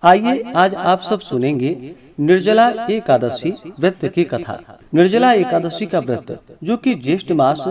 आइए आज आप सब सुनेंगे निर्जला एकादशी व्रत की कथा। निर्जला एकादशी का व्रत, जो कि ज्येष्ठ मास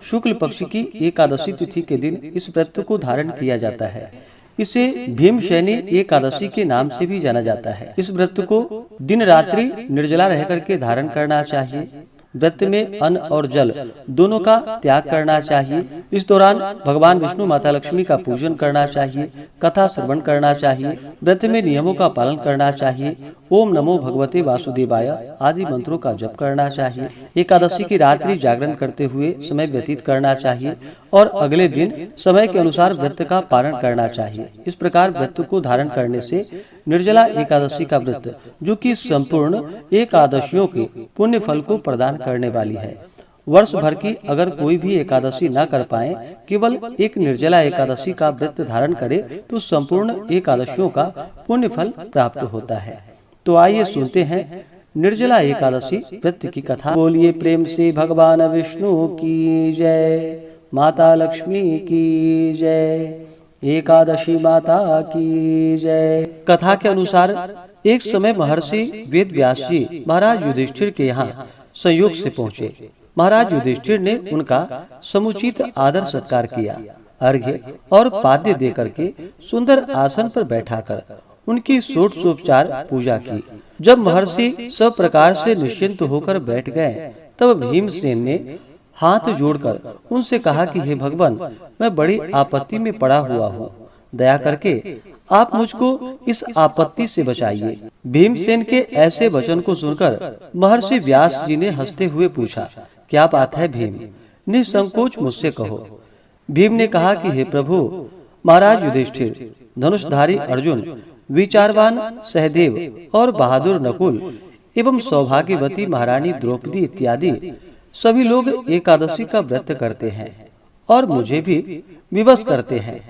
शुक्ल पक्ष की एकादशी तिथि के दिन इस व्रत को धारण किया जाता है। इसे भीमशैनी एकादशी के नाम से भी जाना जाता है। इस व्रत को दिन रात्रि निर्जला रह करके धारण करना चाहिए। व्रत में अन्न और जल दोनों का त्याग करना चाहिए। इस दौरान भगवान विष्णु, माता लक्ष्मी का पूजन करना चाहिए, कथा श्रवण करना चाहिए, व्रत में नियमों का पालन करना चाहिए, ओम नमो भगवते वासुदेवाय आदि मंत्रों का जप करना चाहिए। एकादशी की रात्रि जागरण करते हुए समय व्यतीत करना चाहिए और अगले दिन समय के अनुसार व्रत का पारण करना चाहिए। इस प्रकार व्रत को धारण करने से निर्जला एकादशी का व्रत, जो कि संपूर्ण एकादशियों के पुण्य फल को प्रदान करने वाली है, वर्ष भर की अगर कोई भी एकादशी न कर पाए, केवल एक निर्जला एकादशी का व्रत धारण करे तो संपूर्ण एकादशियों का पुण्य फल प्राप्त होता है। तो आइए सुनते हैं निर्जला एकादशी व्रत की कथा। बोलिए प्रेम से भगवान विष्णु की जय, माता लक्ष्मी की जय, एकादशी माता की जय। कथा के अनुसार एक समय महर्षि वेद व्यास जी महाराज युधिष्ठिर के यहाँ संयोग से पहुँचे। महाराज युधिष्ठिर ने उनका समुचित आदर सत्कार किया, अर्घ्य और पाद्य देकर के सुंदर आसन पर बैठाकर उनकी षोडशोपचार पूजा की। जब महर्षि सब प्रकार से निश्चिंत होकर बैठ गए, तब भीमसेन ने हाथ जोड़कर उनसे कहा कि हे भगवान, मैं बड़ी आपत्ति में पड़ा हुआ हूँ, दया करके आप मुझको इस आपत्ति से बचाइए। भीमसेन के ऐसे वचन को सुनकर महर्षि व्यास जी ने हंसते हुए पूछा, क्या बात है भीम, निसंकोच मुझसे कहो। भीम ने कहा कि हे प्रभु, महाराज युधिष्ठिर, धनुषधारी अर्जुन, विचारवान सहदेव और बहादुर नकुल एवं सौभाग्यवती महारानी द्रौपदी इत्यादि सभी लोग एकादशी का व्रत करते हैं और मुझे भी विवश करते हैं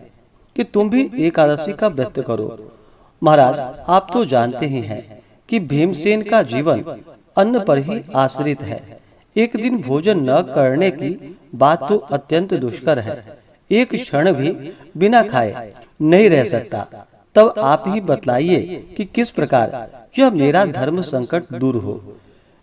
कि तुम भी एकादशी का व्रत करो। महाराज, आप तो जानते ही हैं कि भीमसेन का जीवन अन्न पर ही आश्रित है। एक दिन भोजन न करने की बात तो अत्यंत दुष्कर है। एक क्षण भी बिना खाए नहीं रह सकता। तब आप ही बतलाइए कि किस प्रकार यह मेरा धर्म संकट दूर हो।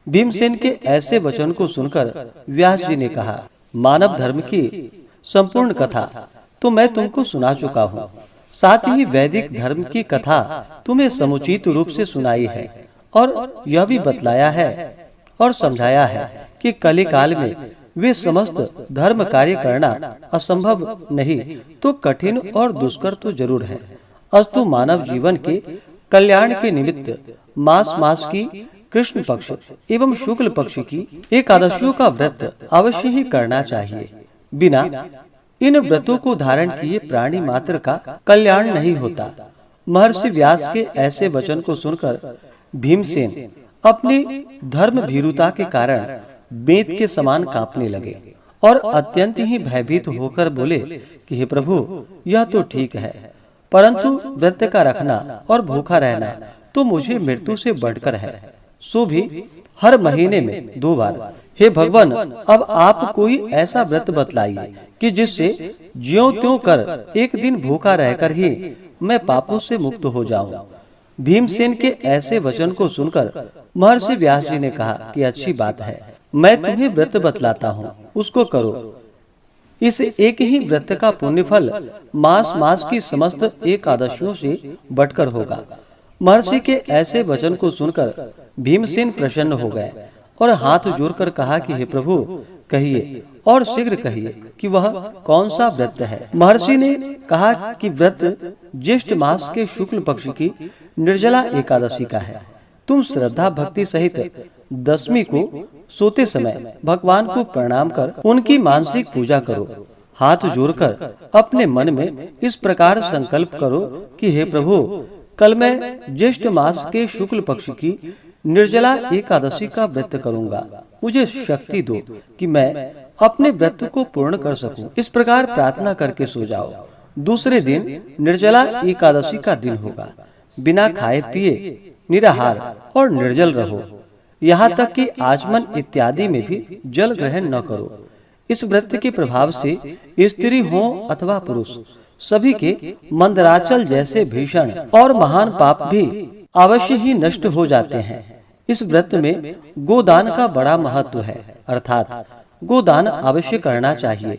भीमसेन के ऐसे वचन को सुनकर व्यास जी ने कहा, मानव धर्म की संपूर्ण कथा तो मैं तुमको सुना चुका हूँ, साथ ही वैदिक धर्म की कथा तुम्हें समुचित रूप से सुनाई है और यह भी बतलाया है और समझाया है कि कली काल में वे समस्त धर्म कार्य करना असंभव नहीं तो कठिन और दुष्कर तो जरूर है। अस्तु मानव जीवन के कल्याण के निमित्त मास मास की कृष्ण पक्ष एवं शुक्ल पक्ष की एकादशियों का व्रत अवश्य ही करना चाहिए। बिना इन व्रतों को धारण किए प्राणी मात्र का कल्याण नहीं होता। महर्षि व्यास के ऐसे वचन को सुनकर भीमसेन अपनी धर्म भीरुता के कारण बेत के समान कांपने लगे और अत्यंत ही भयभीत होकर बोले कि हे प्रभु, यह तो ठीक है, परंतु व्रत का रखना और भूखा रहना तो मुझे मृत्यु से बढ़कर है, सो भी हर महीने में 2 बार। हे भगवान, अब आप कोई ऐसा व्रत बतलाइए कि जिससे ज्यों त्यों कर एक दिन भूखा रहकर ही मैं पापों से मुक्त हो जाऊं। भीमसेन के ऐसे वचन को सुनकर महर्षि व्यास जी ने कहा कि अच्छी बात है, मैं तुम्हें व्रत बतलाता हूँ, उसको करो। इस एक ही व्रत का पुण्य फल मास मास की समस्त एकादशियों से बढ़कर होगा। महर्षि के ऐसे वचन को सुनकर भीमसेन प्रसन्न हो गए और हाथ जोड़कर कहा कि हे प्रभु, कहिए और शीघ्र कहिए कि वह कौन सा व्रत है। महर्षि ने कहा कि व्रत ज्येष्ठ मास के शुक्ल पक्ष की निर्जला एकादशी का है। तुम श्रद्धा भक्ति सहित दशमी को सोते समय भगवान को प्रणाम कर उनकी मानसिक पूजा करो। हाथ जोड़कर अपने मन में इस प्रकार संकल्प करो कि हे प्रभु, कल मैं ज्येष्ठ मास के शुक्ल पक्ष की निर्जला एकादशी का व्रत करूंगा। मुझे शक्ति दो कि मैं अपने व्रत को पूर्ण कर सकूं। इस प्रकार प्रार्थना करके सो जाओ। दूसरे दिन निर्जला एकादशी का दिन होगा। बिना खाए पिए निराहार और निर्जल रहो, यहाँ तक कि आचमन इत्यादि में भी जल ग्रहण न करो। इस व्रत के प्रभाव से स्त्री हो अथवा पुरुष सभी के मंदराचल जैसे भीषण और महान पाप भी अवश्य ही नष्ट हो जाते हैं। इस व्रत में गोदान का बड़ा महत्व है, अर्थात गोदान अवश्य करना चाहिए।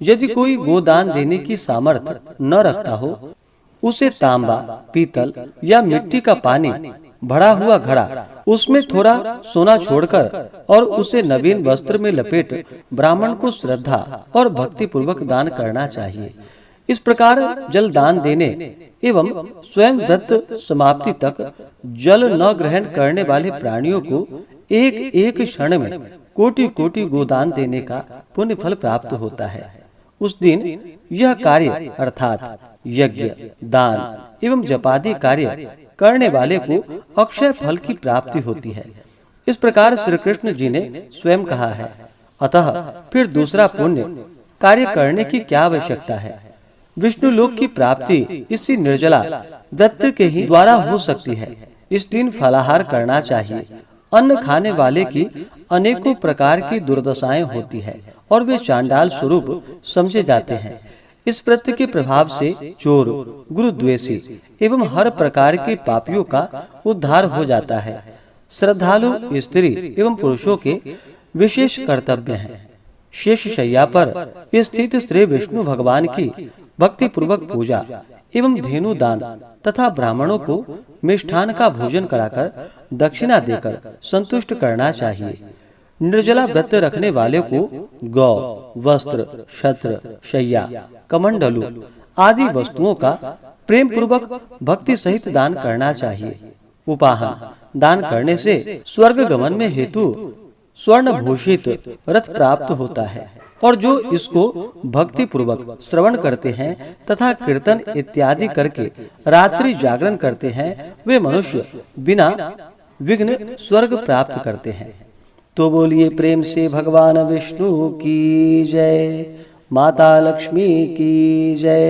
यदि कोई गोदान देने की सामर्थ्य न रखता हो, उसे तांबा, पीतल या मिट्टी का पानी भरा हुआ घड़ा, उसमें थोड़ा सोना छोड़कर और उसे नवीन वस्त्र में लपेट ब्राह्मण को श्रद्धा और भक्ति पूर्वक दान करना चाहिए। इस प्रकार जल दान देने एवं स्वयं व्रत समाप्ति तक जल न ग्रहण करने वाले प्राणियों को एक एक क्षण में कोटि कोटि गोदान देने का पुण्य फल प्राप्त होता है। उस दिन यह कार्य अर्थात यज्ञ, दान एवं जपादि कार्य करने वाले को अक्षय फल की प्राप्ति होती है। इस प्रकार श्री कृष्ण जी ने स्वयं कहा है। अतः फिर दूसरा पुण्य कार्य करने की क्या आवश्यकता है? विष्णु लोक की प्राप्ति इसी निर्जला व्रत के ही द्वारा हो सकती है। इस दिन फलाहार करना चाहिए। अन्न खाने वाले की अनेकों प्रकार की दुर्दशाएं होती है और वे चांडाल स्वरूप समझे जाते हैं। इस व्रत के प्रभाव से चोर, गुरुद्वेषी एवं हर प्रकार के पापियों का उद्धार हो जाता है। श्रद्धालु स्त्री एवं पुरुषों के विशेष कर्तव्य हैं। शेष शैया पर स्थित श्री विष्णु भगवान की भक्ति पूर्वक पूजा एवं धेनु दान तथा ब्राह्मणों को मिष्ठान का भोजन कराकर दक्षिणा देकर संतुष्ट करना चाहिए। निर्जला व्रत रखने वाले को गौ, वस्त्र, छत्र, शैया, कमंडलू आदि वस्तुओं का प्रेम पूर्वक भक्ति सहित दान करना चाहिए। उपाहन दान करने से स्वर्ग गमन में हेतु स्वर्ण भूषित रथ प्राप्त होता है और जो इसको भक्ति पूर्वक श्रवण करते हैं तथा कीर्तन इत्यादि करके रात्रि जागरण करते हैं, वे मनुष्य बिना विघ्न स्वर्ग प्राप्त करते हैं। तो बोलिए प्रेम से भगवान विष्णु की जय, माता लक्ष्मी की जय।